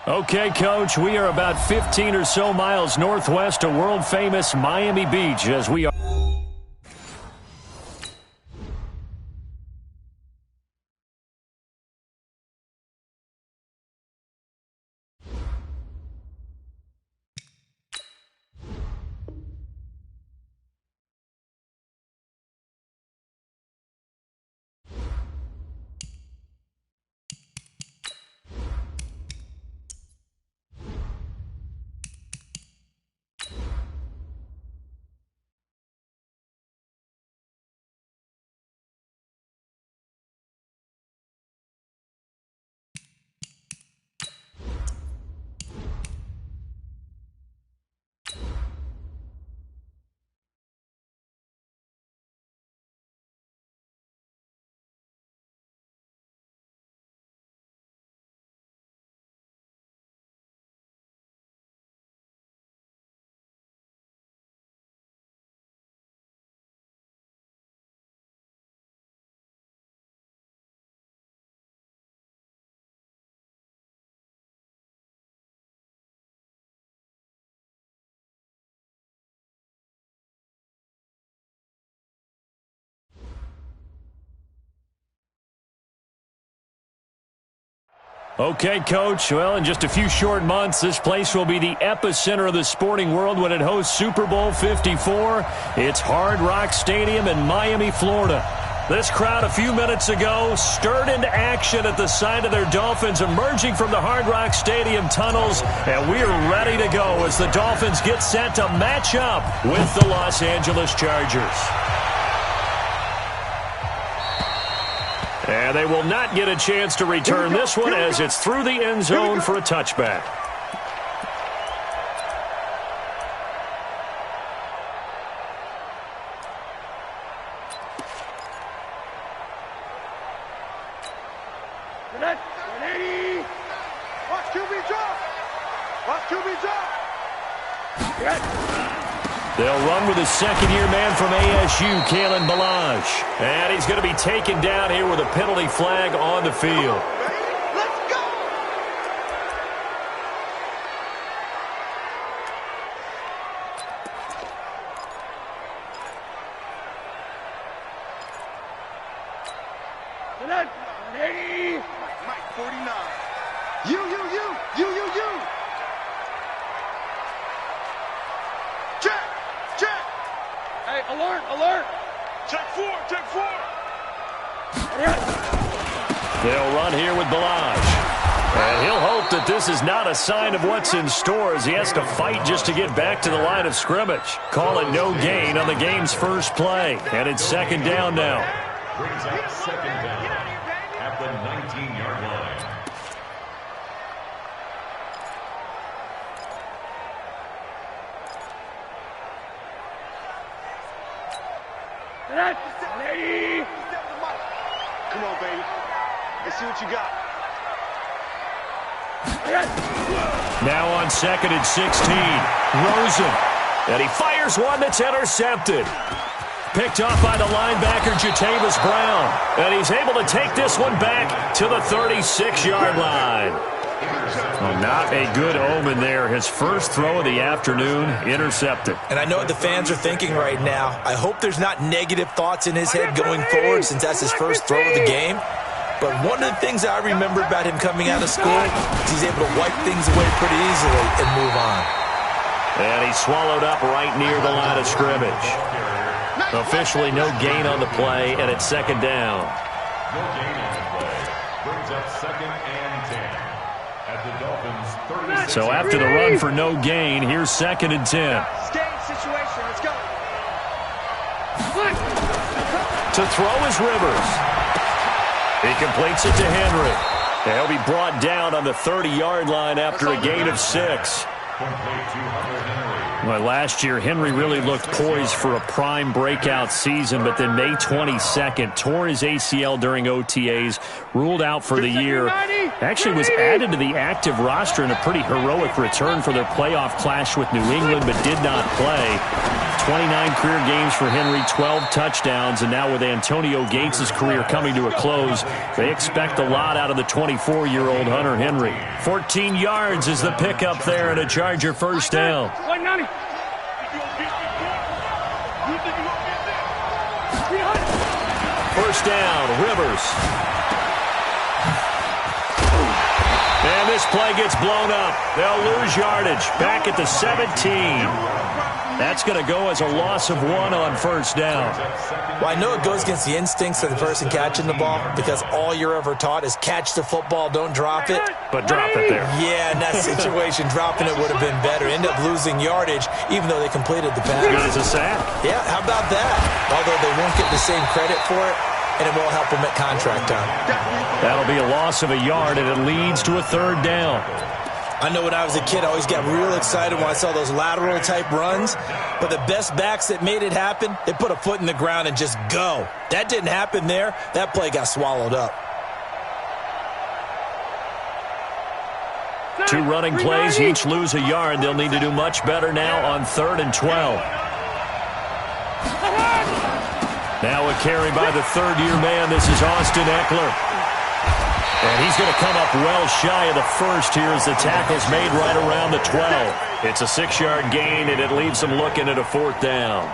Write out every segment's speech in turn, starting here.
Okay, Coach, we are about 15 or so miles northwest of world-famous Miami Beach as we are. Okay, Coach. Well, in just a few short months, this place will be the epicenter of the sporting world when it hosts Super Bowl 54. It's Hard Rock Stadium in Miami, Florida. This crowd a few minutes ago stirred into action at the sight of their Dolphins emerging from the Hard Rock Stadium tunnels, and we are ready to go as the Dolphins get set to match up with the Los Angeles Chargers. And they will not get a chance to return this one as it's through the end zone for a touchback. They'll run with a second-year man from ASU, Kalen Ballage. And he's going to be taken down here with a penalty flag on the field. Let's go! Mike 49. You. Check. Hey, alert. Check four. They'll run here with Ballage. And he'll hope that this is not a sign of what's in store as he has to fight just to get back to the line of scrimmage. Call it no gain on the game's first play. And it's second down now. Brings up second down at the 19-yard line. Come on, baby. Let's see what you got. Now on second and 16, Rosen. And he fires one that's intercepted. Picked off by the linebacker, Jatavis Brown. And he's able to take this one back to the 36-yard line. Well, not a good omen there. His first throw of the afternoon, intercepted. And I know what the fans are thinking right now. I hope there's not negative thoughts in his head going forward since that's his first throw of the game. But one of the things I remember about him coming out of school is he's able to wipe things away pretty easily and move on. And he's swallowed up right near the line of scrimmage. Officially no gain on the play, and it's second down. No gain on the play. Brings up second and 10 at the Dolphins 36. So after the run for no gain, here's second and 10. Game situation. Let's go. To throw is Rivers. He completes it to Henry. And he'll be brought down on the 30-yard line after a gain of 6. Well, last year, Henry really looked poised for a prime breakout season, but then May 22nd, tore his ACL during OTAs, ruled out for the year. Actually was added to the active roster in a pretty heroic return for their playoff clash with New England, but did not play. 29 career games for Henry, 12 touchdowns, and now with Antonio Gates' career coming to a close, they expect a lot out of the 24-year-old Hunter Henry. 14 yards is the pickup there, and a Charger first down. First down, Rivers. And this play gets blown up. They'll lose yardage. Back at the 17. That's going to go as a loss of 1 on first down. Well, I know it goes against the instincts of the person catching the ball because all you're ever taught is catch the football, don't drop it. But drop it there. Yeah, in that situation, dropping it would have been better. End up losing yardage, even though they completed the pass. As good as a sack. Yeah, how about that? Although they won't get the same credit for it, and it won't help them at contract time. That'll be a loss of a yard, and it leads to a third down. I know when I was a kid, I always got real excited when I saw those lateral-type runs. But the best backs that made it happen, they put a foot in the ground and just go. That didn't happen there. That play got swallowed up. 2 running plays, each lose a yard. They'll need to do much better now on 3rd and 12. Now a carry by the third-year man. This is Austin Eckler. And he's going to come up well shy of the first here as the tackle's made right around the 12. It's a 6-yard gain, and it leaves them looking at a 4th down.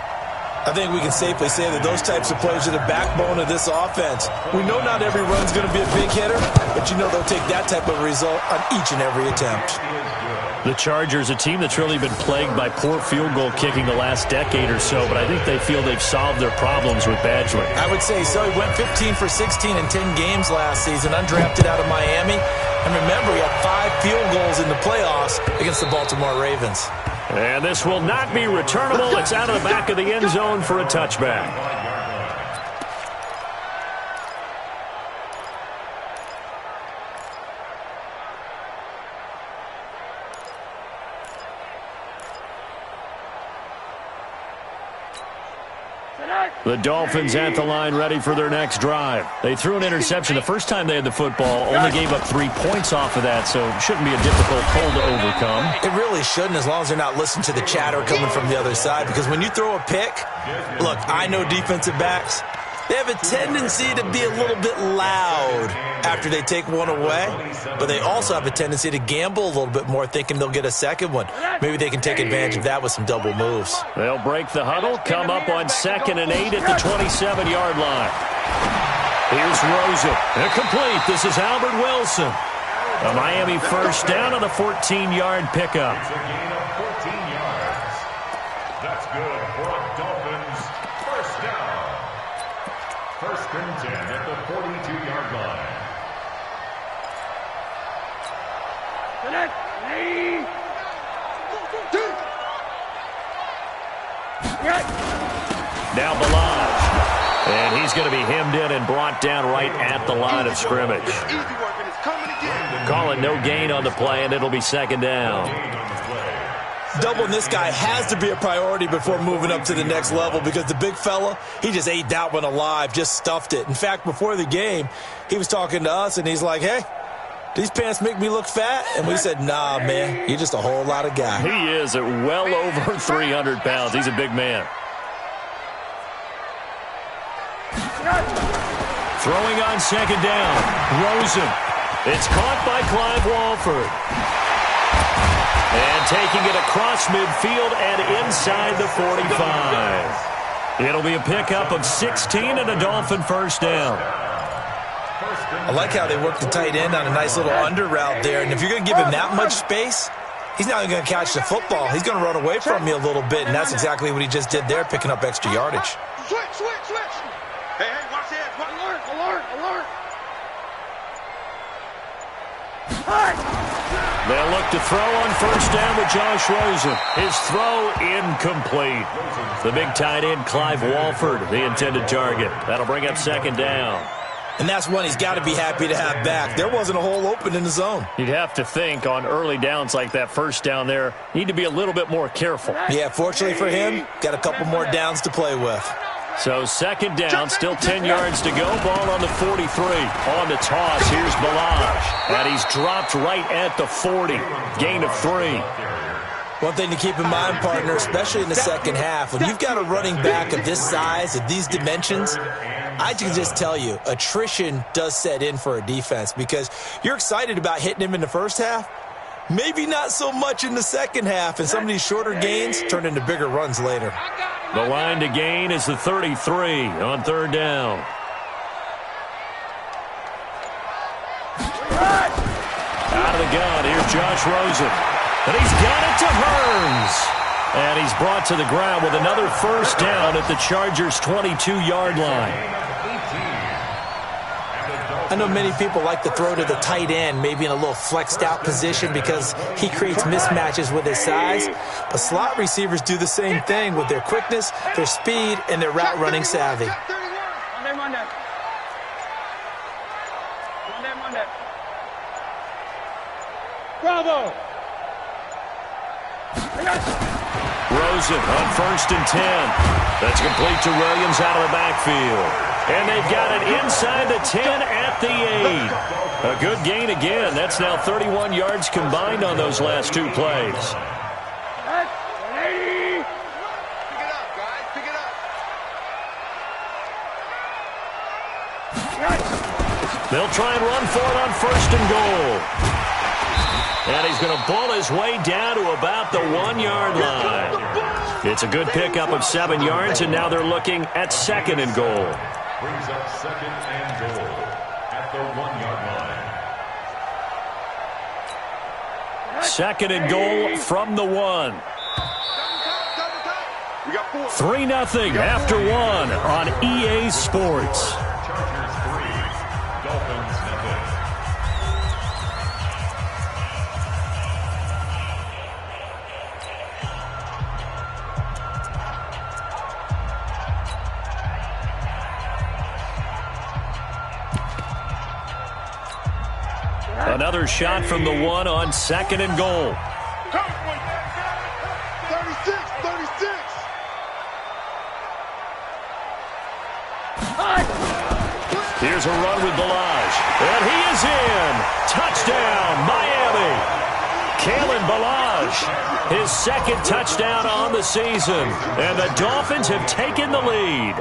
I think we can safely say that those types of plays are the backbone of this offense. We know not every run's going to be a big hitter, but you know they'll take that type of result on each and every attempt. The Chargers, a team that's really been plagued by poor field goal kicking the last decade or so, but I think they feel they've solved their problems with Badgley. I would say so. He went 15 for 16 in 10 games last season, undrafted out of Miami. And remember, he had 5 field goals in the playoffs against the Baltimore Ravens. And this will not be returnable. It's out of the back of the end zone for a touchback. The Dolphins at the line ready for their next drive. They threw an interception the first time they had the football, only gave up 3 points off of that, so it shouldn't be a difficult hole to overcome. It really shouldn't, as long as they're not listening to the chatter coming from the other side, because when you throw a pick, look, I know defensive backs, they have a tendency to be a little bit loud after they take one away, but they also have a tendency to gamble a little bit more, thinking they'll get a second one. Maybe they can take advantage of that with some double moves. They'll break the huddle, come up on 2nd and 8 at the 27-yard line. Here's Rosen. Incomplete. This is Albert Wilson. A Miami first down on a 14-yard pickup. It's a gain of 14 yards. That's good for a Dolphins first down. 1st and 10 at the 42-yard line. Now Balaj. And he's going to be hemmed in and brought down right at the line of scrimmage. Call it no gain on the play, and it'll be 2nd down. Doubling this guy has to be a priority before moving up to the next level, because the big fella, he just ate that one alive, just stuffed it. In fact, before the game, he was talking to us, and he's like, hey, these pants make me look fat? And we said, nah, man, you're just a whole lot of guy. He is at well over 300 pounds. He's a big man. Throwing on 2nd down. Rosen. It's caught by Clive Walford. And taking it across midfield and inside the 45. It'll be a pickup of 16 and a Dolphin first down. I like how they work the tight end on a nice little under route there. And if you're going to give him that much space, he's not going to catch the football. He's going to run away from you a little bit, and that's exactly what he just did there, picking up extra yardage. Switch. Hey, watch the edge. Alert. They'll look to throw on first down with Josh Rosen. His throw incomplete. The big tight end, Clive Walford, the intended target. That'll bring up 2nd down. And that's one he's got to be happy to have back. There wasn't a hole open in the zone. You'd have to think on early downs like that first down there, need to be a little bit more careful. Yeah, fortunately for him, got a couple more downs to play with. So 2nd down, still 10 yards to go. Ball on the 43. On the toss, here's Balaj. And he's dropped right at the 40. Gain of 3. One thing to keep in mind, partner, especially in the second half, when you've got a running back of this size, of these dimensions, I can just tell you, attrition does set in for a defense because you're excited about hitting him in the first half, maybe not so much in the second half, and some of these shorter gains turn into bigger runs later. The line to gain is the 33 on third down. Out of the gun, here's Josh Rosen. And he's got it to Hearns. And he's brought to the ground with another first down at the Chargers' 22-yard line. I know many people like to throw to the tight end, maybe in a little flexed out position because he creates mismatches with his size. But slot receivers do the same thing with their quickness, their speed, and their route running savvy. Bravo! Rosen on 1st and 10. That's complete to Williams out of the backfield. And they've got it inside the 10 at the 8. A good gain again. That's now 31 yards combined on those last two plays. Pick it up, guys. Pick it up. They'll try and run for it on 1st and goal. And he's going to bull his way down to about the 1-yard line. It's a good pickup of 7 yards, and now they're looking at 2nd and goal. Brings up 2nd and goal at the 1-yard line. 2nd and goal from the 1. We got 4. 3-0 after 1 on EA Sports. Chargers 3, Dolphins 0. Another shot from the 1 on 2nd and goal. 36. Here's a run with Balaj. And he is in. Touchdown, Miami. Kalen Balaj, his 2nd touchdown on the season. And the Dolphins have taken the lead.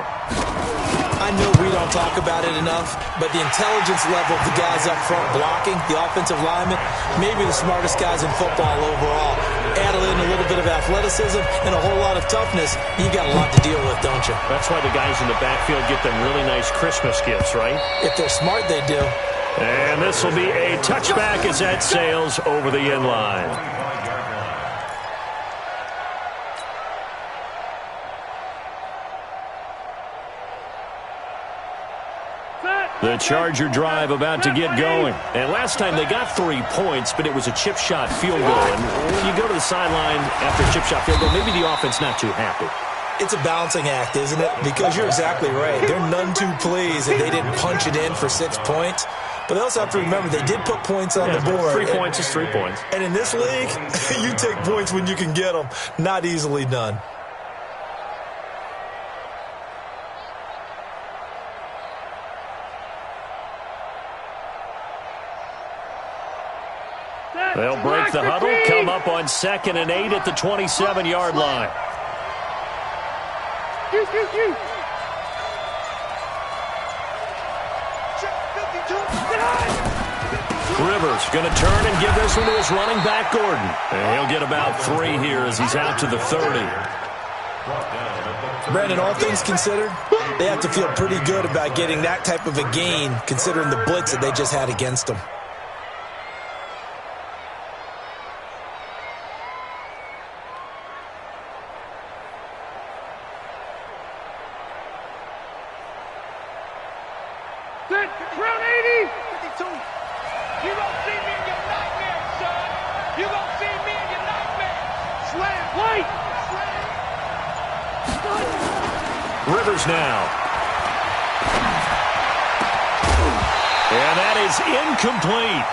I know we don't talk about it enough, but the intelligence level of the guys up front blocking, the offensive linemen, maybe the smartest guys in football overall. Add in a little bit of athleticism and a whole lot of toughness, you got a lot to deal with, don't you? That's why the guys in the backfield get them really nice Christmas gifts, right? If they're smart, they do. And this will be a touchback as that sails over the end line. The Charger drive about to get going. And last time they got 3 points, but it was a chip shot field goal. And when you go to the sideline after a chip shot field goal, maybe the offense not too happy. It's a balancing act, isn't it? Because you're exactly right. They're none too pleased that they didn't punch it in for 6 points. But they also have to remember they did put points on the board. 3 points is 3 points. And in this league, you take points when you can get them. Not easily done. They'll break the huddle, come up on 2nd and 8 at the 27-yard line. Rivers going to turn and give this one to his running back, Gordon. And he'll get about 3 here as he's out to the 30. Brandon, all things considered, they have to feel pretty good about getting that type of a gain considering the blitz that they just had against them. Round 80. 52. You gonna see me in your nightmares, son. You gonna see me in your nightmares. Slam. White. Rivers now. And that is incomplete.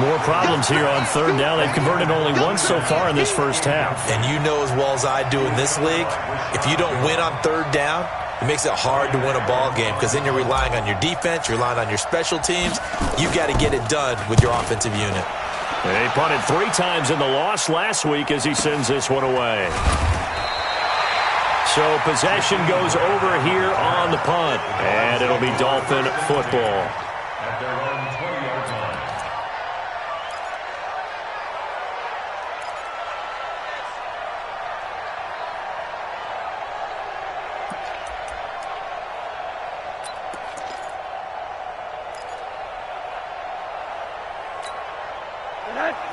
More problems here on 3rd down. They've converted only once so far in this first half. And you know as well as I do in this league, if you don't win on 3rd down, it makes it hard to win a ball game because then you're relying on your defense, you're relying on your special teams. You've got to get it done with your offensive unit. He punted 3 times in the loss last week as he sends this one away. So possession goes over here on the punt, and it'll be Dolphin football. At their own 20-yard line.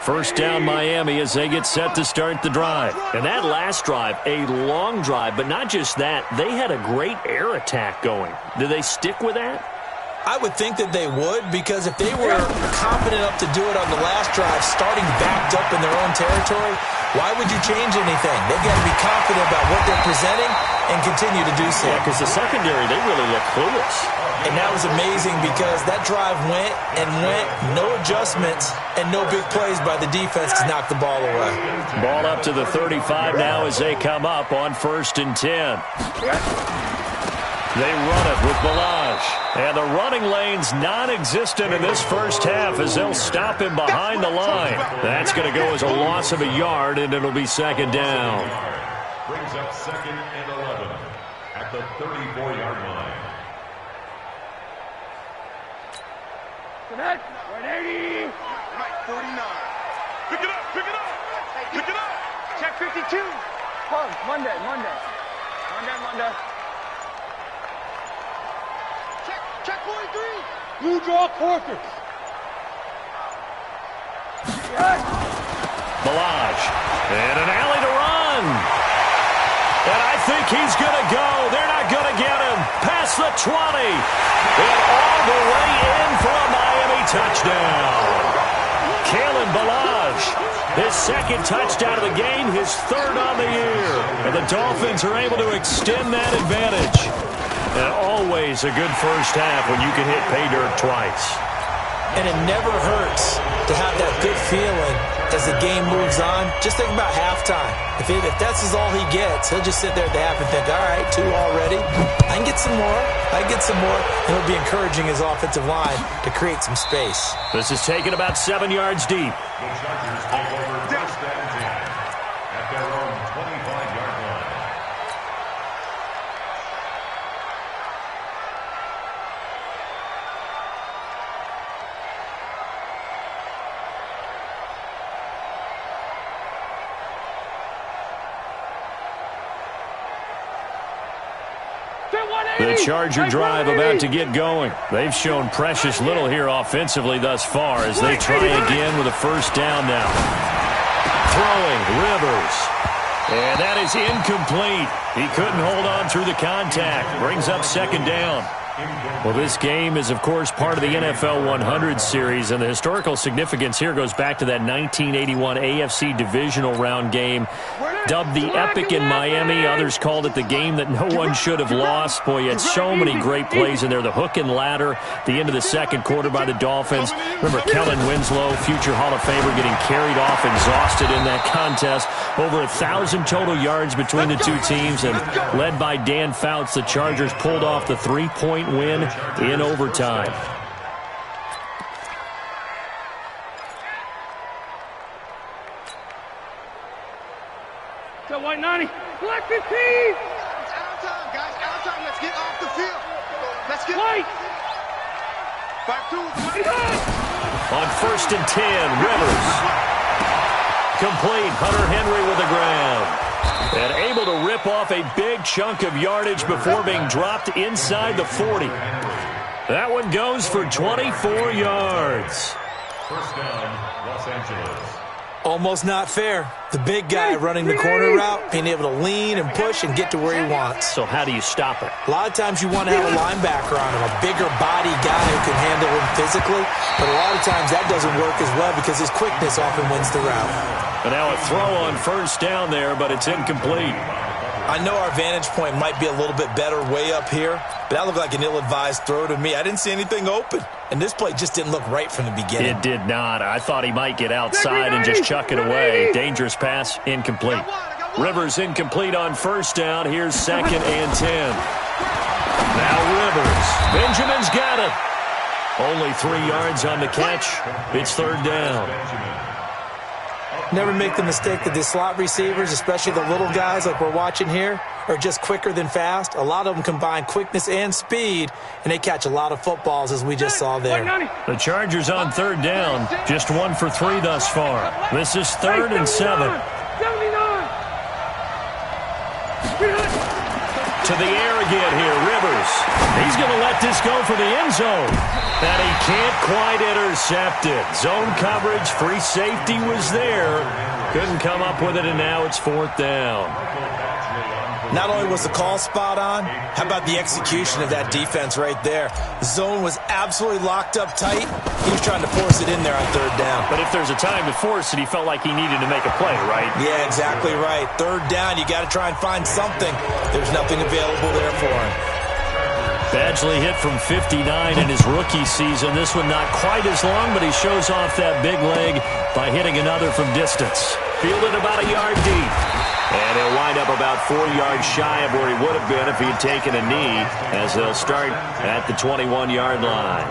First down Miami as they get set to start the drive. And that last drive, a long drive, but not just that. They had a great air attack going. Do they stick with that? I would think that they would, because if they were confident enough to do it on the last drive, starting backed up in their own territory, why would you change anything? They've got to be confident about what they're presenting and continue to do so. Yeah, because the secondary, they really look clueless. And that was amazing because that drive went and went, no adjustments, and no big plays by the defense to knock the ball away. Ball up to the 35 now as they come up on 1st and 10. They run it with Balaj. And the running lane's non-existent in this first half as they'll stop him behind the line. That's going to go as a loss of a yard, and it'll be 2nd down. Brings up 2nd and 11 at the 34-yard line. 180. Right, 49. Pick it up, pick it up, pick it up. Check 52. Monday. Check 43. Blue draw quarters. Balaj. And an alley to run. And I think he's going to go. They're not going to get him. Past the 20. And all the way in for a Miami touchdown. Kalen Balaj, his 2nd touchdown of the game, his 3rd on the year. And the Dolphins are able to extend that advantage. And always a good first half when you can hit pay dirt twice. And it never hurts to have that good feeling as the game moves on. Just think about halftime. If that's all he gets, he'll just sit there at the half and think, all right, 2 already. I can get some more. And it'll be encouraging his offensive line to create some space. This is taken about 7 yards deep. The Chargers take over 1st and 10 at their own 25-yard line. The Charger drive about to get going. They've shown precious little here offensively thus far as they try again with a 1st down now. Throwing, Rivers. And that is incomplete. He couldn't hold on through the contact. Brings up 2nd down. Well, this game is, of course, part of the NFL 100 series, and the historical significance here goes back to that 1981 AFC divisional round game, dubbed the Epic in Miami. Others called it the game that no one should have lost. Boy, you had so many great plays in there. The hook and ladder, the end of the 2nd quarter by the Dolphins. Remember Kellen Winslow, future Hall of Famer, getting carried off exhausted in that contest. Over 1,000 total yards between the two teams, and led by Dan Fouts, the Chargers pulled off the 3-point win in overtime. So White 90. Black 15. It's out of time, guys. Out of time. Let's get off the field. Let's get White. Back to on 1st and 10, Rivers. Complete. Hunter Henry with the ground. And able to rip off a big chunk of yardage before being dropped inside the 40. That one goes for 24 yards. 1st down, Los Angeles. Almost not fair. The big guy running the corner route, being able to lean and push and get to where he wants. So how do you stop it? A lot of times you want to have a linebacker on him, a bigger body guy who can handle him physically. But a lot of times that doesn't work as well because his quickness often wins the route. And now a throw on 1st down there, but it's incomplete. I know our vantage point might be a little bit better way up here, but that looked like an ill-advised throw to me. I didn't see anything open, and this play just didn't look right from the beginning. It did not. I thought he might get outside and just chuck it away. Dangerous pass, incomplete. Rivers incomplete on 1st down. Here's 2nd and 10. Now Rivers. Benjamin's got it. Only 3 yards on the catch. It's 3rd down. Never make the mistake that the slot receivers, especially the little guys like we're watching here, are just quicker than fast. A lot of them combine quickness and speed, and they catch a lot of footballs, as we just saw there. The Chargers on third down, just 1 for 3 thus far. This is 3rd and 7. To the air again here, Rivers. He's going to let this go for the end zone. And he can't quite intercept it. Zone coverage, free safety was there. Couldn't come up with it, and now it's 4th down. Not only was the call spot on, how about the execution of that defense right there? The zone was absolutely locked up tight. He was trying to force it in there on 3rd down. But if there's a time to force it, he felt like he needed to make a play, right? Yeah, exactly right. 3rd down, you got to try and find something. There's nothing available there for him. Badgley hit from 59 in his rookie season. This one not quite as long, but he shows off that big leg by hitting another from distance. Fielded about a yard deep. And he'll wind up about 4 yards shy of where he would have been if he had taken a knee, as they'll start at the 21-yard line.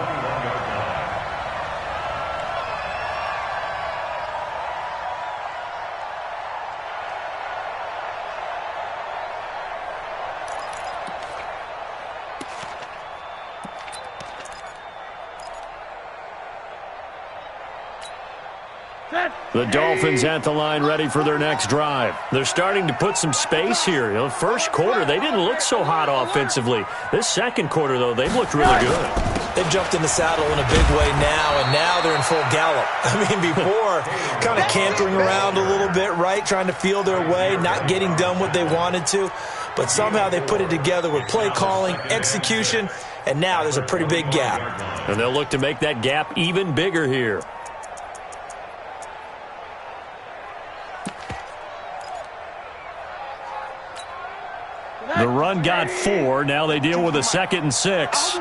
The Dolphins at the line ready for their next drive. They're starting to put some space here. You know, first quarter, they didn't look so hot offensively. This second quarter, though, they've looked really good. They've jumped in the saddle in a big way now, and now they're in full gallop. I mean, before, kind of cantering around a little bit, right, trying to feel their way, not getting done what they wanted to. But somehow they put it together with play calling, execution, and now there's a pretty big gap. And they'll look to make that gap even bigger here. The run got 4. Now they deal with a 2nd and 6.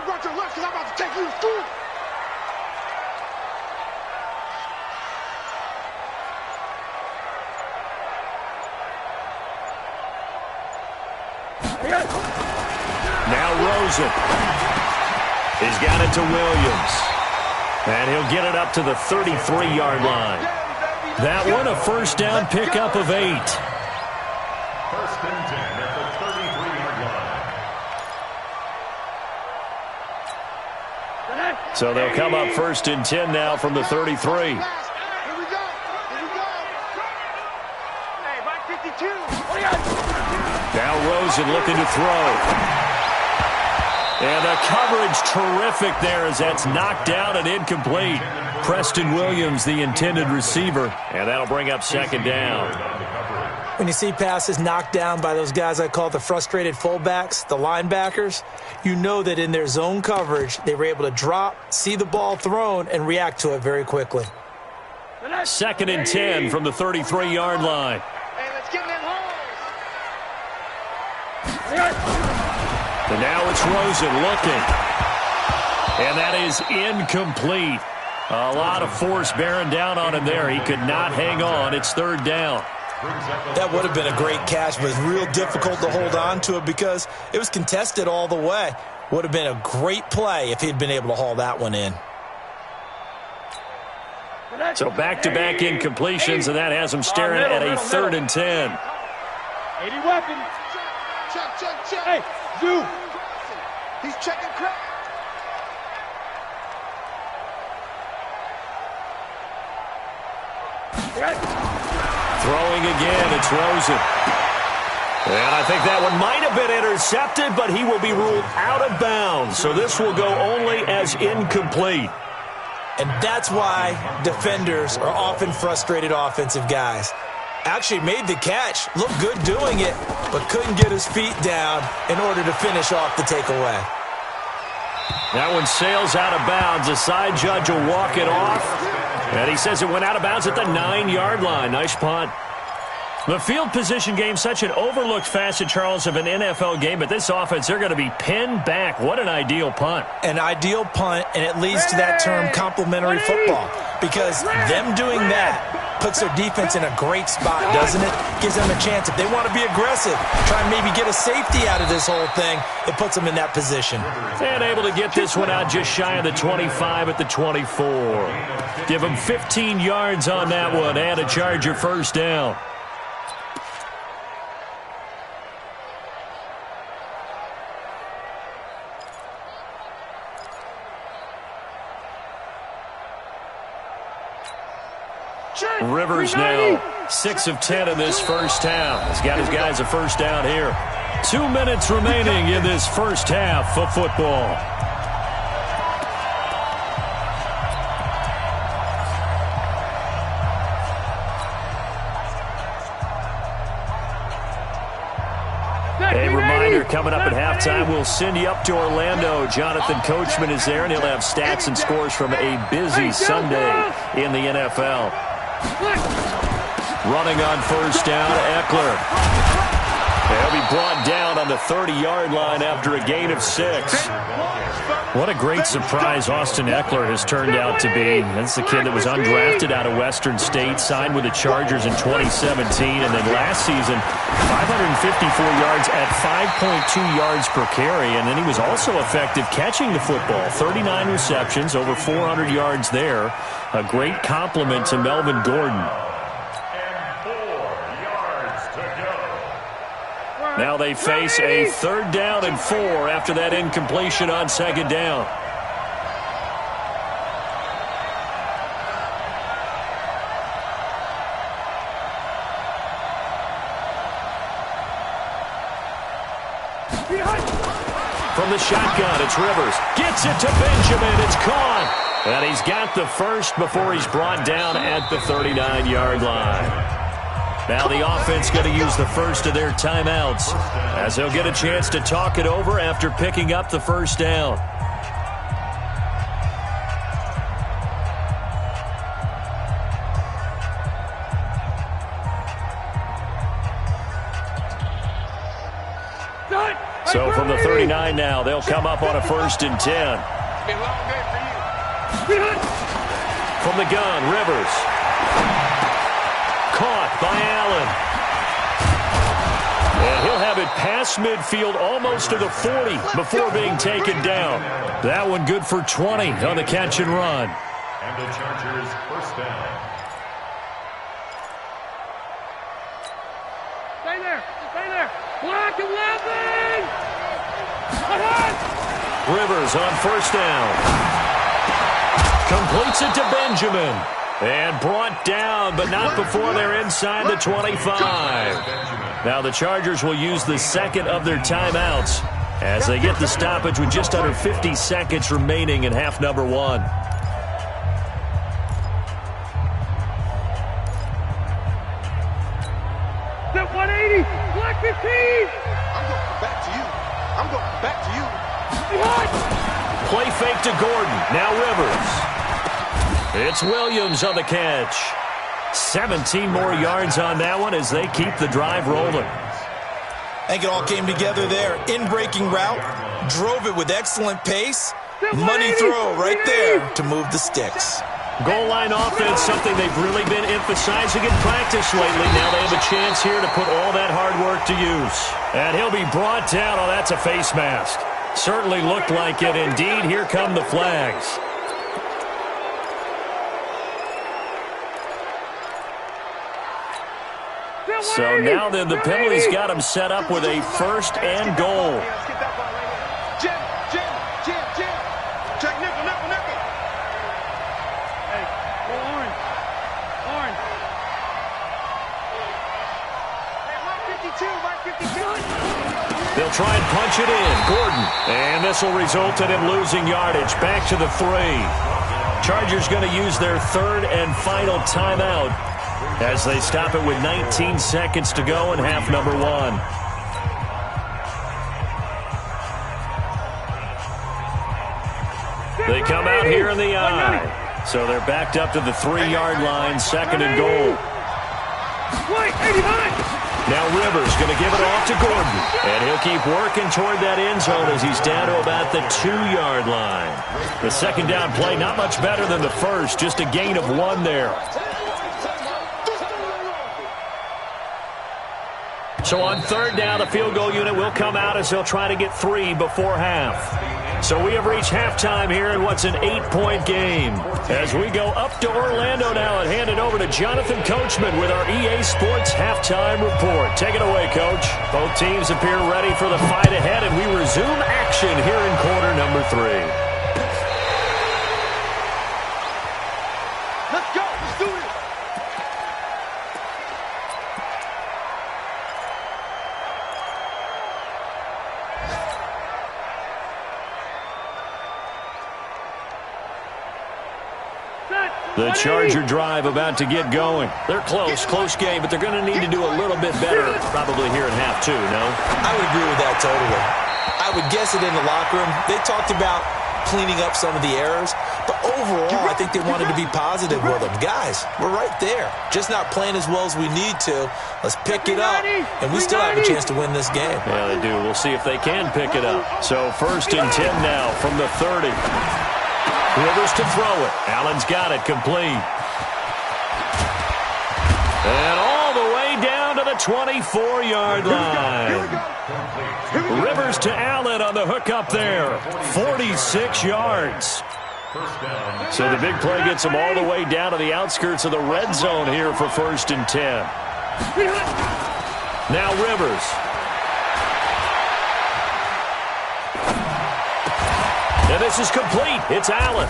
Now Rosen. He's got it to Williams. And he'll get it up to the 33-yard line. That one a first down pickup of 8. 1st and 10 at the 33-yard line. So they'll come up 1st and 10 now from the 33. Here we go. Hey, by 52. Now Rosen looking to throw. And the coverage terrific there as that's knocked down and incomplete. Preston Williams, the intended receiver. And that'll bring up 2nd down. When you see passes knocked down by those guys I call the frustrated fullbacks, the linebackers, you know that in their zone coverage, they were able to drop, see the ball thrown, and react to it very quickly. 2nd and 10 from the 33-yard line. Hey, let's get in them holes. And now it's Rosen looking. And that is incomplete. A lot of force bearing down on him there. He could not hang on. It's 3rd down. That would have been a great catch, but it's real difficult to hold on to it because it was contested all the way. Would have been a great play if he'd been able to haul that one in. So back-to-back incompletions, and that has him staring at a 3rd and 10. 80 weapons. Check. Hey, Zoo. He's checking crack. Throwing again, it's Rosen. And I think that one might have been intercepted, but he will be ruled out of bounds. So this will go only as incomplete. And that's why defenders are often frustrated offensive guys. Actually made the catch, looked good doing it, but couldn't get his feet down in order to finish off the takeaway. That one sails out of bounds. The side judge will walk it off. And he says it went out of bounds at the 9-yard line. Nice punt. The field position game, such an overlooked facet, Charles, of an NFL game. But this offense, they're going to be pinned back. What an ideal punt. An ideal punt, and it leads to that term complementary football. Because them doing that puts their defense in a great spot, doesn't it? Gives them a chance. If they want to be aggressive, try and maybe get a safety out of this whole thing, it puts them in that position. And able to get this one out just shy of the 25 at the 24. Give them 15 yards on that one and a Charger first down. Rivers now 6 of 10 in this first half. He's got his guys a first down here. 2 minutes remaining in this first half of football. A reminder, coming up at halftime, we'll send you up to Orlando. Jonathan Coachman is there, and he'll have stats and scores from a busy Sunday in the NFL. Running on first down, Eckler. He'll be brought down on the 30-yard line after a gain of 6. What a great surprise Austin Eckler has turned out to be. That's the kid that was undrafted out of Western State, signed with the Chargers in 2017, and then last season, 554 yards at 5.2 yards per carry, and then he was also effective catching the football. 39 receptions, over 400 yards there. A great compliment to Melvin Gordon. Now they face a 3rd down and 4 after that incompletion on 2nd down. From the shotgun, it's Rivers. Gets it to Benjamin. It's caught. And he's got the first before he's brought down at the 39-yard line. Now the offense going to use the first of their timeouts as they'll get a chance to talk it over after picking up the first down. So from the 39 now, they'll come up on a 1st and 10. From the gun, Rivers. Caught by Allen. And he'll have it past midfield almost to the 40 before being taken down. That one good for 20 on the catch and run. And the Chargers first down. Stay there. Stay there. Block 11. Rivers on first down. Completes it to Benjamin. And brought down, but not before they're inside the 25. Now the Chargers will use the second of their timeouts as they get the stoppage with just under 50 seconds remaining in half number 1. Step 180. Block 15. I'm going back to you. I'm going back to you. Play fake to Gordon. Now Rivers. It's Williams on the catch. 17 more yards on that one as they keep the drive rolling. I think it all came together there. In-breaking route, drove it with excellent pace. Money throw right there to move the sticks. Goal line offense, something they've really been emphasizing in practice lately. Now they have a chance here to put all that hard work to use. And he'll be brought down. Oh, that's a face mask. Certainly looked like it. Indeed, here come the flags. So now then the penalty's got him set up with a 1st and goal. Jim. Check nickel. Hey, go orange. Hey, mark 52. They'll try and punch it in. Gordon. And this will result in him losing yardage. Back to the 3. Chargers going to use their 3rd and final timeout as they stop it with 19 seconds to go in half number 1. They come out here in the eye. So they're backed up to the 3-yard line, 2nd and goal. Now Rivers going to give it off to Gordon. And he'll keep working toward that end zone as he's down to about the 2-yard line. The 2nd down play, not much better than the first, just a gain of 1 there. So on third down, the field goal unit will come out as they'll try to get 3 before half. So we have reached halftime here in what's an 8-point game. As we go up to Orlando now and hand it over to Jonathan Coachman with our EA Sports Halftime Report. Take it away, Coach. Both teams appear ready for the fight ahead, and we resume action here in quarter number 3. Let's go. Let's do it. The Charger drive about to get going. They're close game, but they're going to need to do a little bit better probably here in half 2, no? I would agree with that totally. I would guess it in the locker room. They talked about cleaning up some of the errors, but overall, I think they wanted to be positive with them. Guys, we're right there. Just not playing as well as we need to. Let's pick it up, and we still have a chance to win this game. Yeah, they do. We'll see if they can pick it up. So 1st and 10 now from the 30. Rivers to throw it. Allen's got it complete. And all the way down to the 24-yard line. Rivers to Allen on the hook up there. 46 yards. So the big play gets him all the way down to the outskirts of the red zone here for 1st and 10. Now Rivers. And this is complete. It's Allen.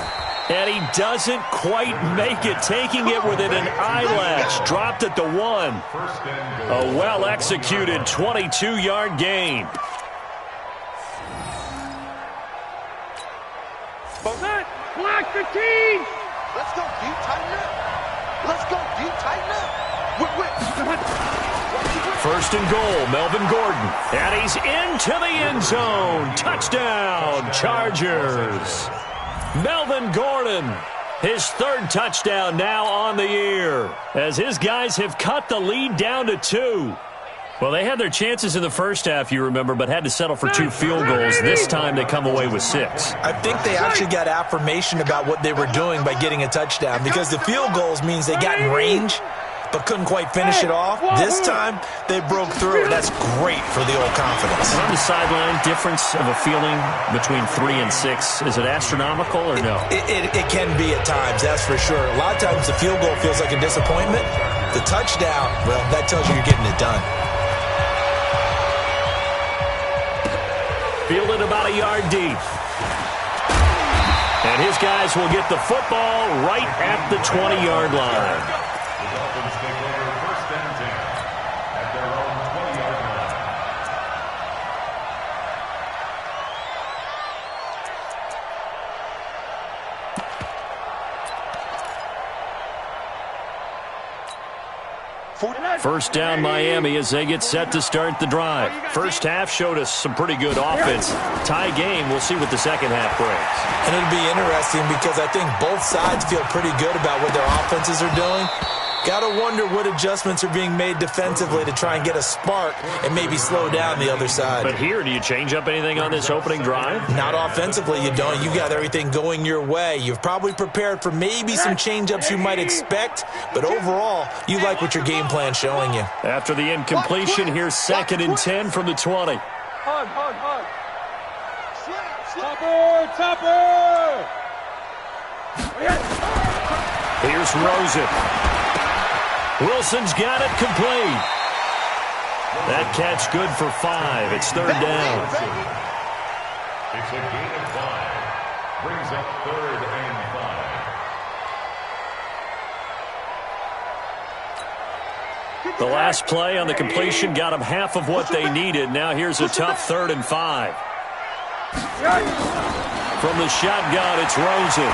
And he doesn't quite make it, taking it within an eyelash. Dropped at the 1. A well-executed 22-yard gain. Block 15. Let's go deep, tighten up. Let's go deep, tighten up. 1st and goal, Melvin Gordon. And he's into the end zone. Touchdown, Chargers. Melvin Gordon, his 3rd touchdown now on the year, as his guys have cut the lead down to 2. Well, they had their chances in the first half, you remember, but had to settle for 2 field goals. This time they come away with 6. I think they actually got affirmation about what they were doing by getting a touchdown, because the field goals means they got in range but couldn't quite finish it off. This time, they broke through, and that's great for the old confidence. On the sideline, difference of a feeling between 3 and 6, is it astronomical or no? It can be at times, that's for sure. A lot of times the field goal feels like a disappointment. The touchdown, well, that tells you you're getting it done. Fielded about a yard deep. And his guys will get the football right at the 20-yard line. The Dolphins take over 1st and 10 at their own 20-yard line. First down Miami as they get set to start the drive. First half showed us some pretty good offense. Tie game, we'll see what the second half brings. And it'll be interesting because I think both sides feel pretty good about what their offenses are doing. Got to wonder what adjustments are being made defensively to try and get a spark and maybe slow down the other side. But here, do you change up anything on this opening drive? Not offensively, you don't. You got everything going your way. You've probably prepared for maybe some change-ups you might expect, but overall, you like what your game plan's showing you. After the incompletion, here's 2nd and 10 from the 20. Hard. Topper. Here's Rosen. Wilson's got it complete. That catch good for 5. It's 3rd down. It's a gain of 5. Brings up 3rd and 5. The last play on the completion got them half of what they needed. Now here's a tough 3rd and 5. From the shotgun, it's Rosen.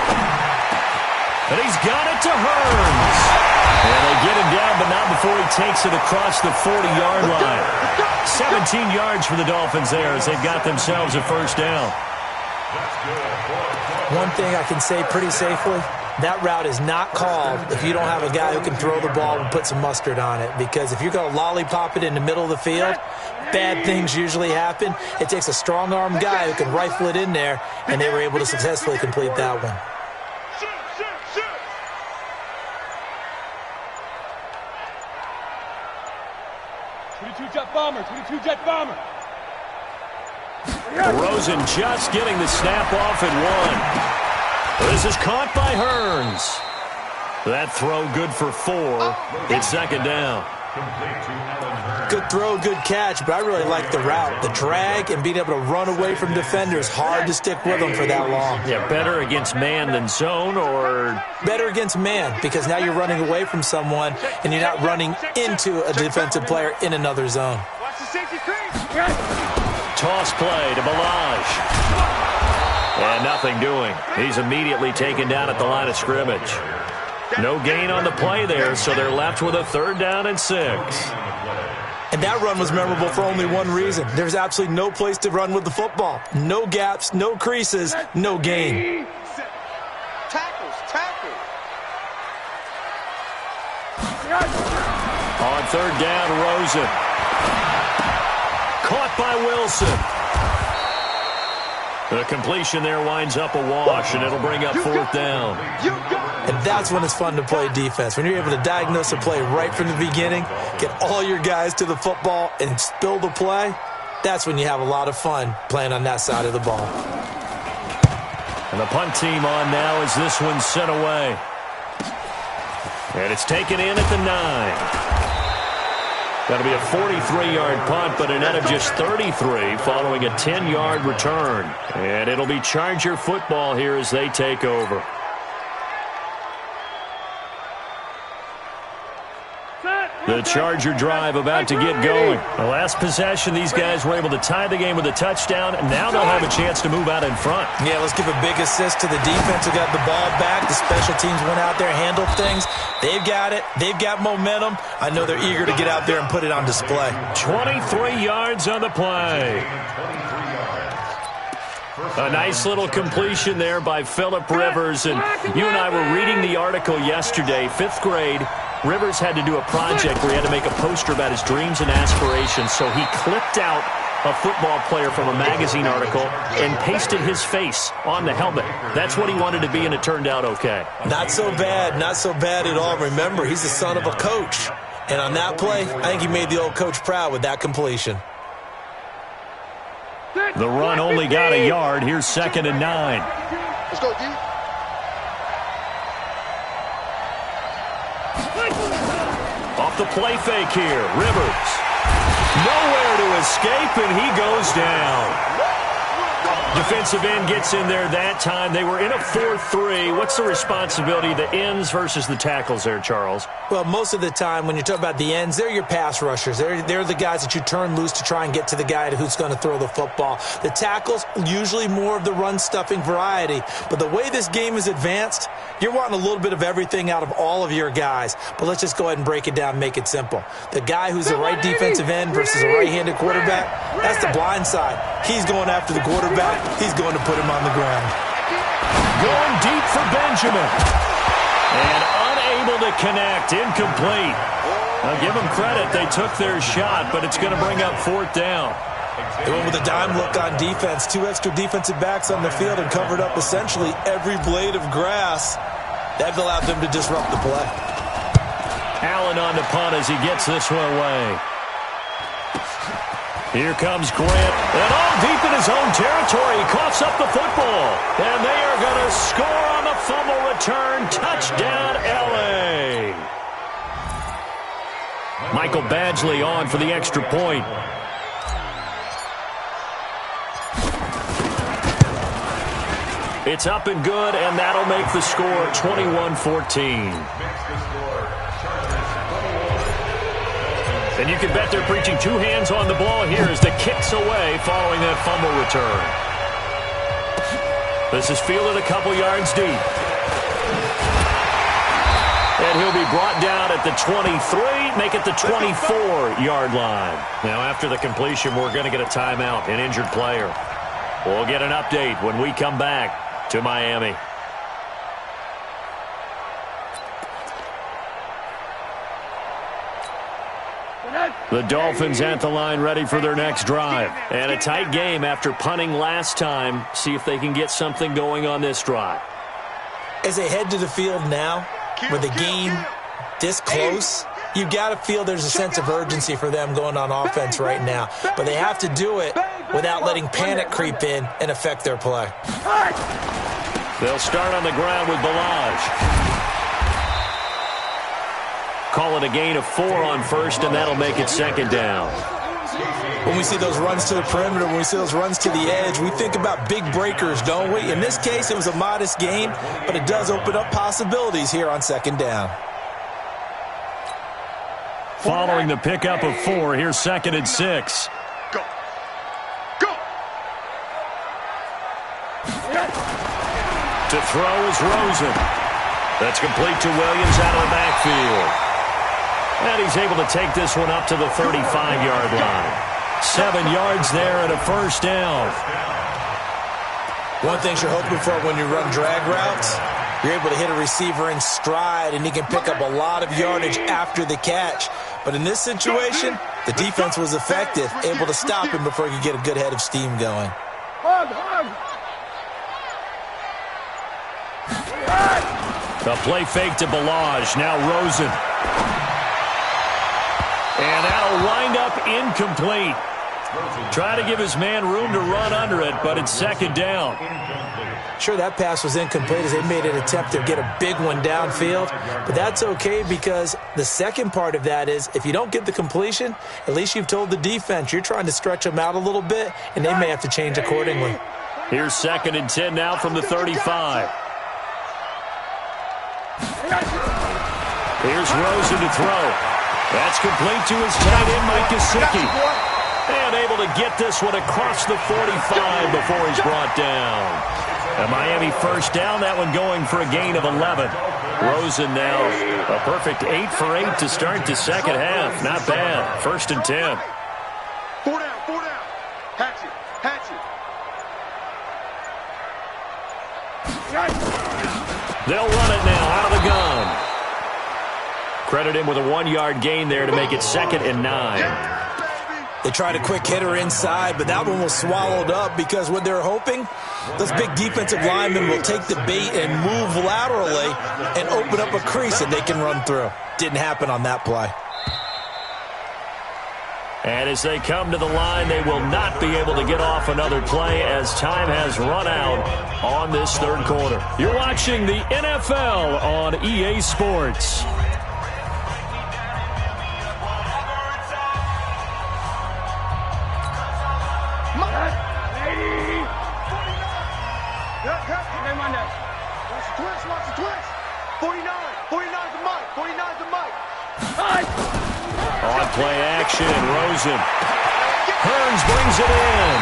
And he's got it to Hearns. And they get him down, but not before he takes it across the 40-yard line. 17 yards for the Dolphins there as they've got themselves a 1st down. One thing I can say pretty safely, that route is not called if you don't have a guy who can throw the ball and put some mustard on it. Because if you're going to lollipop it in the middle of the field, bad things usually happen. It takes a strong-arm guy who can rifle it in there, and they were able to successfully complete that one. 22 jet bomber, 22 jet bomber. Rosen just getting the snap off at 1. This is caught by Hearns. That throw good for 4. It's second down. Good throw, good catch, but I really like the route. The drag and being able to run away from defenders, hard to stick with them for that long. Yeah, better against man than zone, or? Better against man, because now you're running away from someone and you're not running into a defensive player in another zone. Watch the safety screen. Toss play to Balaj. And nothing doing. He's immediately taken down at the line of scrimmage. No gain on the play there, so they're left with a 3rd down and 6. And that run was memorable for only one reason. There's absolutely no place to run with the football. No gaps, no creases, no gain. Tackles. On 3rd down, Rosen. Caught by Wilson. The completion there winds up a wash, and it'll bring up 4th down. And that's when it's fun to play defense. When you're able to diagnose a play right from the beginning, get all your guys to the football, and spill the play, that's when you have a lot of fun playing on that side of the ball. And the punt team on now as this one's sent away. And it's taken in at the 9. That'll be a 43-yard punt, but a net of just 33 following a 10-yard return. And it'll be Charger football here as they take over. The Charger drive about to get going. The last possession, these guys were able to tie the game with a touchdown, and now they'll have a chance to move out in front. Yeah, let's give a big assist to the defense who got the ball back. The special teams went out there, handled things. They've got it. They've got momentum. I know they're eager to get out there and put it on display. 23 yards on the play. A nice little completion there by Phillip Rivers. And you and I were reading the article yesterday, 5th grade. Rivers had to do a project where he had to make a poster about his dreams and aspirations, so he clipped out a football player from a magazine article and pasted his face on the helmet. That's what he wanted to be, and it turned out okay. Not so bad at all. Remember, he's the son of a coach. And on that play, I think he made the old coach proud with that completion. The run only got a yard. Here's 2nd and 9. Let's go, D. Off the play fake here, Rivers. Nowhere to escape, and he goes down. Defensive end gets in there that time. They were in a 4-3. What's the responsibility, the ends versus the tackles there, Charles? Well, most of the time when you talk about the ends, they're your pass rushers. They're the guys that you turn loose to try and get to the guy who's going to throw the football. The tackles, usually more of the run-stuffing variety. But the way this game is advanced, you're wanting a little bit of everything out of all of your guys. But let's just go ahead and break it down and make it simple. The guy who's a right defensive end versus a right-handed quarterback, that's the blind side. He's going after the quarterback. He's going to put him on the ground. Going deep for Benjamin. And unable to connect. Incomplete. Now give them credit. They took their shot, but it's going to bring up 4th down. They went with a dime look on defense. 2 extra defensive backs on the field and covered up essentially every blade of grass. That allowed them to disrupt the play. Allen on the punt as he gets this one away. Here comes Grant, and all deep in his own territory. He coughs up the football, and they are going to score on the fumble return. Touchdown, L.A. Michael Badgley on for the extra point. It's up and good, and that'll make the score 21-14. And you can bet they're preaching 2 hands on the ball here as the kick's away following that fumble return. This is fielded a couple yards deep. And he'll be brought down at the 23, make it the 24-yard line. Now, after the completion, we're going to get a timeout, an injured player. We'll get an update when we come back to Miami. The Dolphins at the line ready for their next drive. And a tight game after punting last time. See if they can get something going on this drive. As they head to the field now, with the game this close, You got to feel there's a sense of urgency for them going on offense right now. But they have to do it without letting panic creep in and affect their play. They'll start on the ground with Balaj. Call it a gain of 4 on first, and that'll make it second down. When we see those runs to the perimeter, when we see those runs to the edge, we think about big breakers, don't we? In this case, it was a modest gain, but it does open up possibilities here on second down. Following the pickup of 4, here's second and 6. Go. Go. To throw is Rosen. That's complete to Williams out of the backfield. And he's able to take this one up to the 35-yard line. 7 yards there and a first down. One thing you're hoping for when you run drag routes, you're able to hit a receiver in stride, and he can pick up a lot of yardage after the catch. But in this situation, the defense was effective, able to stop him before he could get a good head of steam going. The play fake to Balaj. Now Rosen. And that'll wind up incomplete. Try to give his man room to run under it, but it's second down. Sure, that pass was incomplete as they made an attempt to get a big one downfield, but that's okay because the second part of that is if you don't get the completion, at least you've told the defense you're trying to stretch them out a little bit, and they may have to change accordingly. Here's second and 10 now from the 35. Here's Rosen to throw. That's complete to his tight end, Mike Gesicki. And able to get this one across the 45 before he's brought down. A Miami first down, that one going for a gain of 11. Rosen now a perfect 8 for 8 to start the second half. Not bad. First and 10. 4 down, 4 down. Hatchet, hatchet. They'll run it now out of the gun. Credit him with a 1-yard gain there to make it second and 9. They tried a quick hitter inside, but that one was swallowed up because what they're hoping, those big defensive linemen will take the bait and move laterally and open up a crease that they can run through. Didn't happen on that play. And as they come to the line, they will not be able to get off another play as time has run out on this third quarter. You're watching the NFL on EA Sports. Watch the twist. 49 to Mike. 49 to Mike. On play action, Rosen. Hearns brings it in.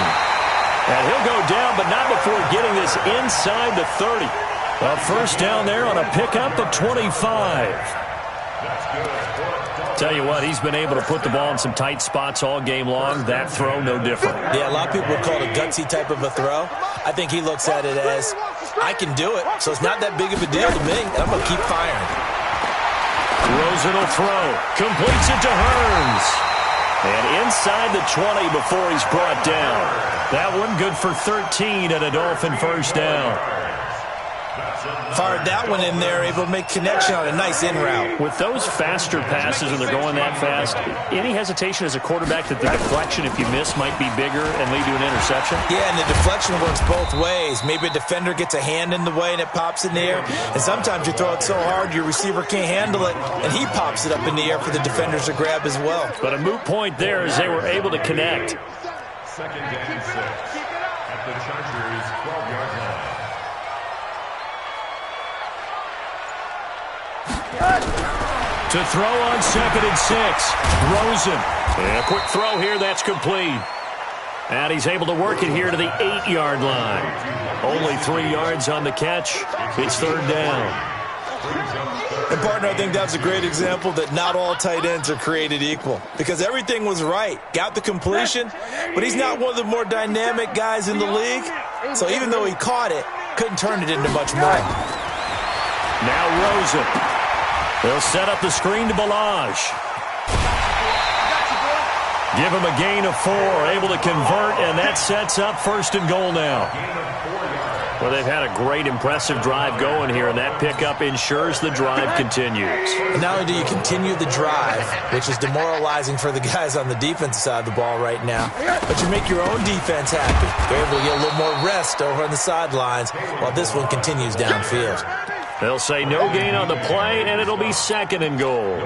And he'll go down, but not before getting this inside the 30. A first down there on a pickup of 25. Tell you what, he's been able to put the ball in some tight spots all game long. That throw, no different. Yeah, a lot of people would call it a gutsy type of a throw. I think he looks at it as, I can do it, so it's not that big of a deal to me, and I'm going to keep firing. Rosen will throw. Completes it to Hearns. And inside the 20 before he's brought down. That one good for 13 and a Dolphin first down. Fired that one in there, able to make connection on a nice in route. With those faster passes and they're going that fast, any hesitation as a quarterback that the deflection, if you miss, might be bigger and lead to an interception? Yeah, and the deflection works both ways. Maybe a defender gets a hand in the way and it pops in the air. And sometimes you throw it so hard your receiver can't handle it, and he pops it up in the air for the defenders to grab as well. But a moot point there as they were able to connect. Second and 6 at the Chargers' 12-yard line. To throw on second and 6. Rosen. And a quick throw here, that's complete. And he's able to work it here to the 8-yard line. Only 3 yards on the catch. It's third down. And, partner, I think that's a great example that not all tight ends are created equal. Because everything was right. Got the completion, but he's not one of the more dynamic guys in the league. So even though he caught it, couldn't turn it into much more. Now Rosen. They'll set up the screen to Balaj. Give him a gain of 4, able to convert, and that sets up 1st and goal now. Well, they've had a great, impressive drive going here, and that pickup ensures the drive continues. And not only do you continue the drive, which is demoralizing for the guys on the defensive side of the ball right now, but you make your own defense happy. They're able to get a little more rest over on the sidelines while this one continues downfield. They'll say no gain on the play, and it'll be 2nd and goal.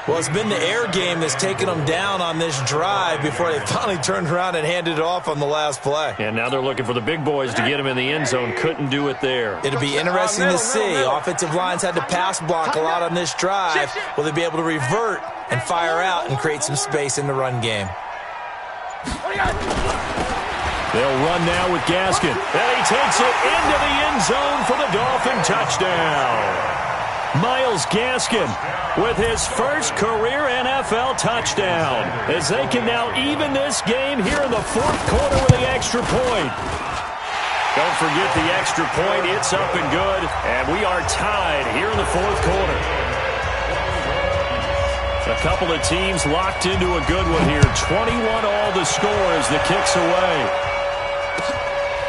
Well, it's been the air game that's taken them down on this drive before they finally turned around and handed it off on the last play. And now they're looking for the big boys to get him in the end zone. Couldn't do it there. It'll be interesting to see. Offensive lines had to pass block a lot on this drive. Will they be able to revert and fire out and create some space in the run game? They'll run now with Gaskin. And he takes it into the end zone for the Dolphin touchdown. Myles Gaskin with his first career NFL touchdown as they can now even this game here in the 4th quarter with the extra point. Don't forget the extra point. It's up and good, and we are tied here in the 4th quarter. A couple of teams locked into a good one here. 21 all the score as the kick's away.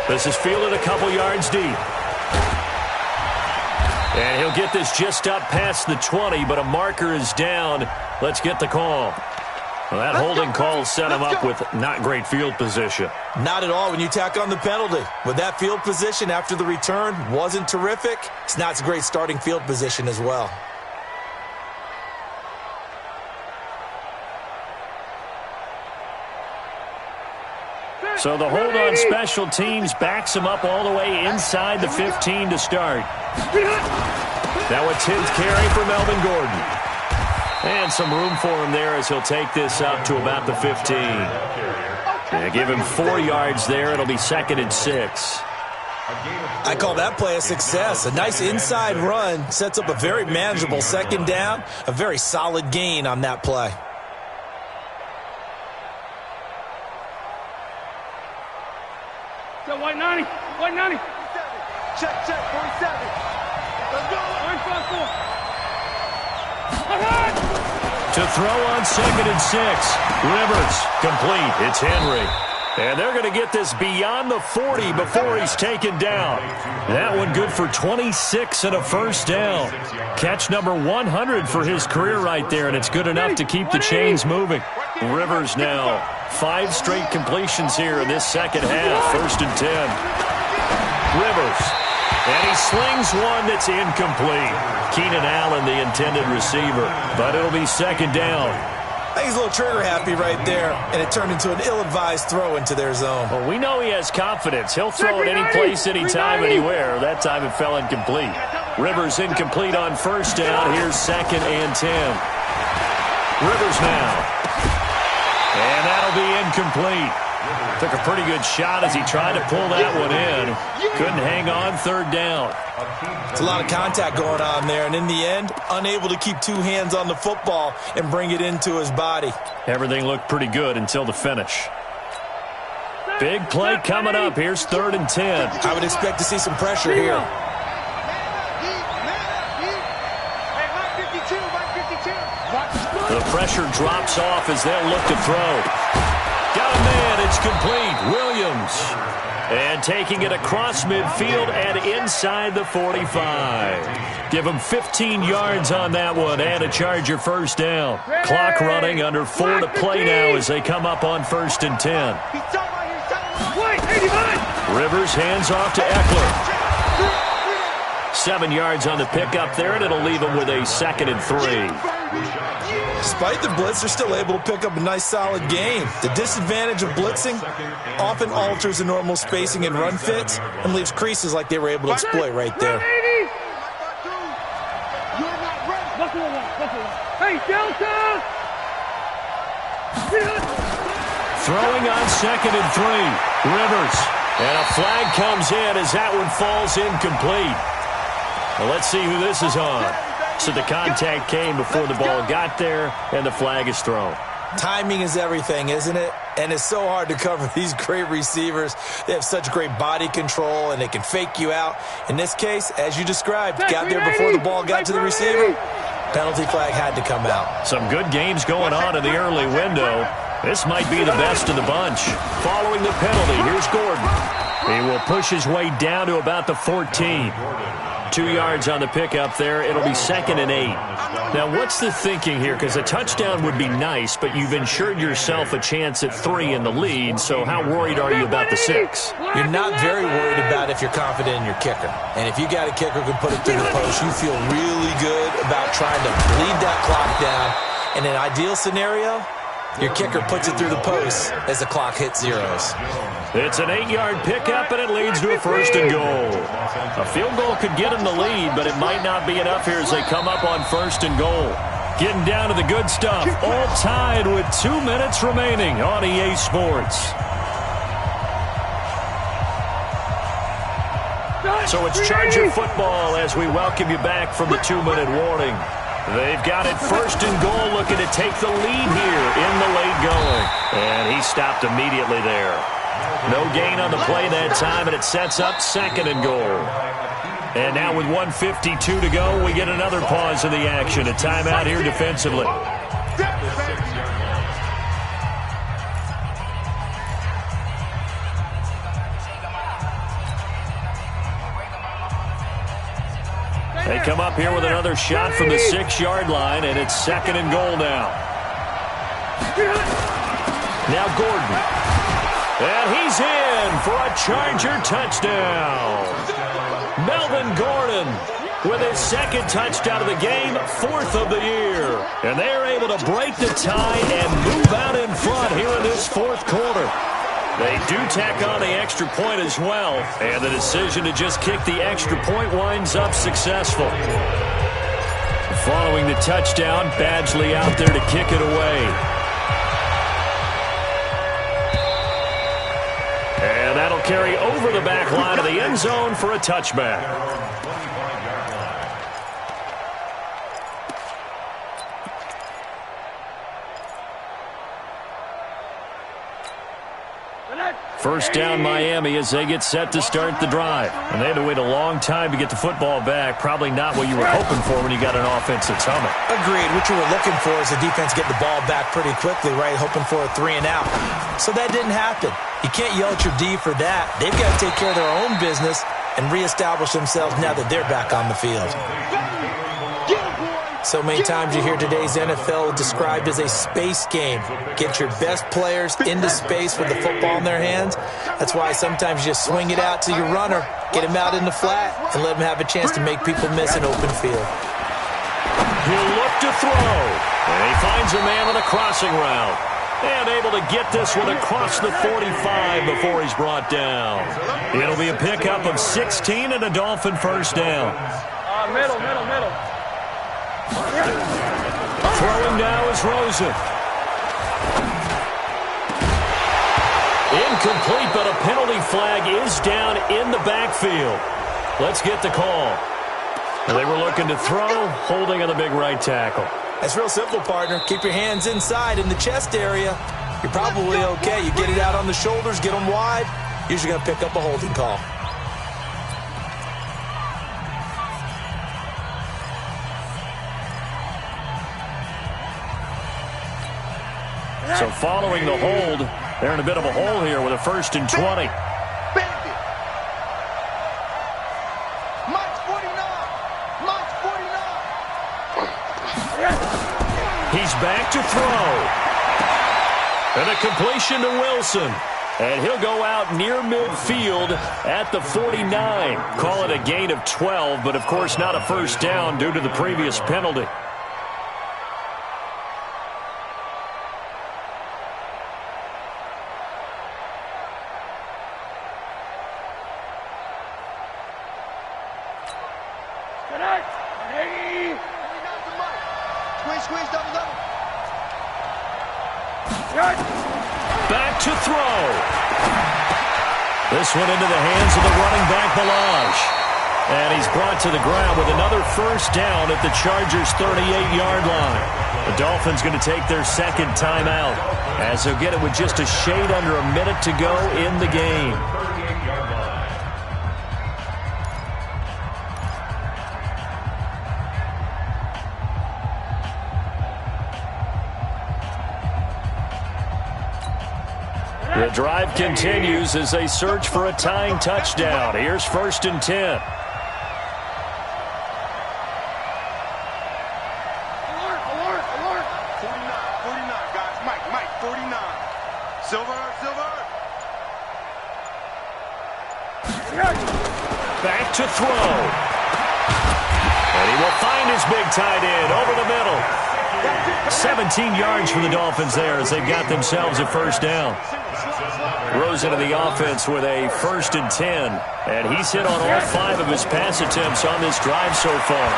This is fielded a couple yards deep. And he'll get this just up past the 20, but a marker is down. Let's get the call. Well, that holding call set him up with not great field position. Not at all when you tack on the penalty. With that field position after the return wasn't terrific, it's not a great starting field position as well. So the hold on special teams backs him up all the way inside the 15 to start. Now a 10th carry for Melvin Gordon. And some room for him there as he'll take this up to about the 15. Yeah, give him 4 yards there. It'll be 2nd and 6. I call that play a success. A nice inside run sets up a very manageable 2nd down. A very solid gain on that play. White 90. White 90. Check, 47. Let's go. To throw on 2nd and 6. Rivers complete. It's Henry. And they're going to get this beyond the 40 before he's taken down. That one good for 26 and a 1st down. Catch number 100 for his career right there, and it's good enough to keep the chains moving. Rivers now 5 straight completions here in this 2nd half. 1st and 10. Rivers. And he slings one that's incomplete. Keenan Allen, the intended receiver. But it'll be 2nd down. I think he's a little trigger happy right there, and it turned into an ill-advised throw into their zone. Well, we know he has confidence. He'll throw it any place, anytime, anywhere. That time it fell incomplete. Rivers incomplete on 1st down. Here's 2nd and 10. Rivers now. And that'll be incomplete. Took a pretty good shot as he tried to pull that one in. Couldn't hang on 3rd down. It's a lot of contact going on there, and in the end, unable to keep 2 hands on the football and bring it into his body. Everything looked pretty good until the finish. Big play coming up. Here's 3rd and 10. I would expect to see some pressure here. The pressure drops off as they'll look to throw. Got a man. It's complete. Williams. And taking it across midfield and inside the 45. Give him 15 yards on that one and a Charger 1st down. Clock running under 4 to play now as they come up on 1st and 10. Rivers hands off to Eckler. 7 yards on the pickup there, and it'll leave him with a 2nd and 3. Despite the blitz, they're still able to pick up a nice, solid gain. The disadvantage of blitzing often alters the normal spacing and run fits and leaves creases like they were able to exploit right there. Hey, Delta! Throwing on 2nd and 3. Rivers. And a flag comes in as that one falls incomplete. Well, let's see who this is on. So the contact came before the ball got there, and the flag is thrown. Timing is everything, isn't it? And it's so hard to cover these great receivers. They have such great body control, and they can fake you out. In this case, as you described, got there before the ball got to the receiver. Penalty flag had to come out. Some good games going on in the early window. This might be the best of the bunch. Following the penalty, here's Gordon. He will push his way down to about the 14. 2 yards on the pickup there. It'll be 2nd and 8. Now, what's the thinking here? Because a touchdown would be nice, but you've ensured yourself a chance at 3 in the lead, so how worried are you about the 6? You're not very worried about if you're confident in your kicker. And if you got a kicker who can put it through the post, you feel really good about trying to bleed that clock down. In an ideal scenario, your kicker puts it through the post as the clock hits zeros. It's an 8-yard pickup, and it leads to a 1st and goal. A field goal could get them the lead, but it might not be enough here as they come up on 1st and goal. Getting down to the good stuff, all tied with 2 minutes remaining on EA Sports. So it's Charger football as we welcome you back from the 2-minute warning. They've got it 1st and goal, looking to take the lead here in the late going. And he stopped immediately there. No gain on the play that time, and it sets up 2nd and goal. And now with 1:52 to go, we get another pause in the action. A timeout here defensively. They come up here with another shot from the 6-yard line, and it's 2nd and goal now. Now Gordon. And he's in for a Charger touchdown. Melvin Gordon with his 2nd touchdown of the game, 4th of the year. And they're able to break the tie and move out in front here in this 4th quarter. They do tack on the extra point as well, and the decision to just kick the extra point winds up successful. Following the touchdown, Badgley out there to kick it away. And that'll carry over the back line of the end zone for a touchback. First down Miami as they get set to start the drive. And they had to wait a long time to get the football back. Probably not what you were hoping for when you got an offense that's humming. Agreed. What you were looking for is the defense getting the ball back pretty quickly, right? Hoping for a 3 and out. So that didn't happen. You can't yell at your D for that. They've got to take care of their own business and reestablish themselves now that they're back on the field. So many times you hear today's NFL described as a space game. Get your best players into space with the football in their hands. That's why sometimes you just swing it out to your runner, get him out in the flat, and let him have a chance to make people miss an open field. He'll look to throw. And he finds a man on a crossing route. And able to get this one across the 45 before he's brought down. It'll be a pickup of 16 and a Dolphin first down. Middle. Throwing now is Rosen. Incomplete, but a penalty flag is down in the backfield. Let's get the call. And they were looking to throw, holding on the big right tackle. That's real simple, partner. Keep your hands inside in the chest area. You're probably okay. You get it out on the shoulders, get them wide. Usually going to pick up a holding call. So following the hold, they're in a bit of a hole here with a 1st and 20. He's back to throw. And a completion to Wilson. And he'll go out near midfield at the 49. Call it a gain of 12, but of course not a first down due to the previous penalty. Back to throw. This one into the hands of the running back, Balaj. And he's brought to the ground with another first down at the Chargers' 38-yard line. The Dolphins going to take their 2nd timeout as they'll get it with just a shade under a minute to go in the game. The drive continues as they search for a tying touchdown. Here's 1st and 10. Alert, alert, alert. 49, guys. Mike, 49. Silver. Back to throw. And he will find his big tight end over the middle. 17 yards for the Dolphins there as they've got themselves a first down. Throws into the offense with a 1st and 10. And he's hit on all 5 of his pass attempts on this drive so far.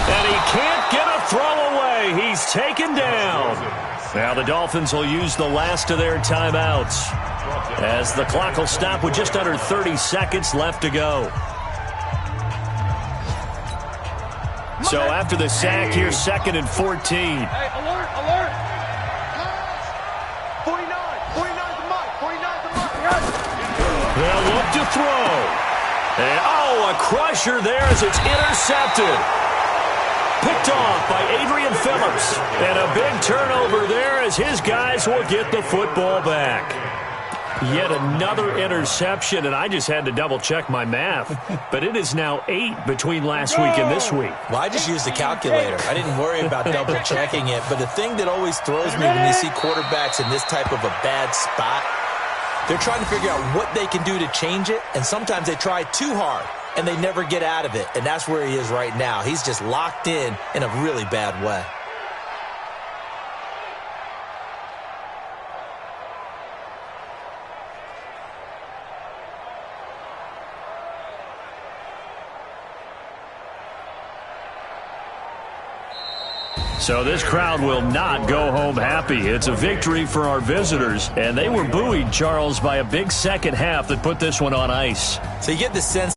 And he can't get a throw away. He's taken down. Now the Dolphins will use the last of their timeouts as the clock will stop with just under 30 seconds left to go. So after the sack, here's 2nd and 14. Hey, alert. 49 to Mike. They'll look to throw. And, a crusher there as it's intercepted. Picked off by Adrian Phillips. And a big turnover there as his guys will get the football back. Yet another interception, and I just had to double-check my math. But it is now 8 between last week and this week. Well, I just used the calculator. I didn't worry about double-checking it. But the thing that always throws me when you see quarterbacks in this type of a bad spot, they're trying to figure out what they can do to change it, and sometimes they try too hard, and they never get out of it. And that's where he is right now. He's just locked in a really bad way. So this crowd will not go home happy. It's a victory for our visitors, and they were buoyed, Charles, by a big second half that put this one on ice. So you get the sense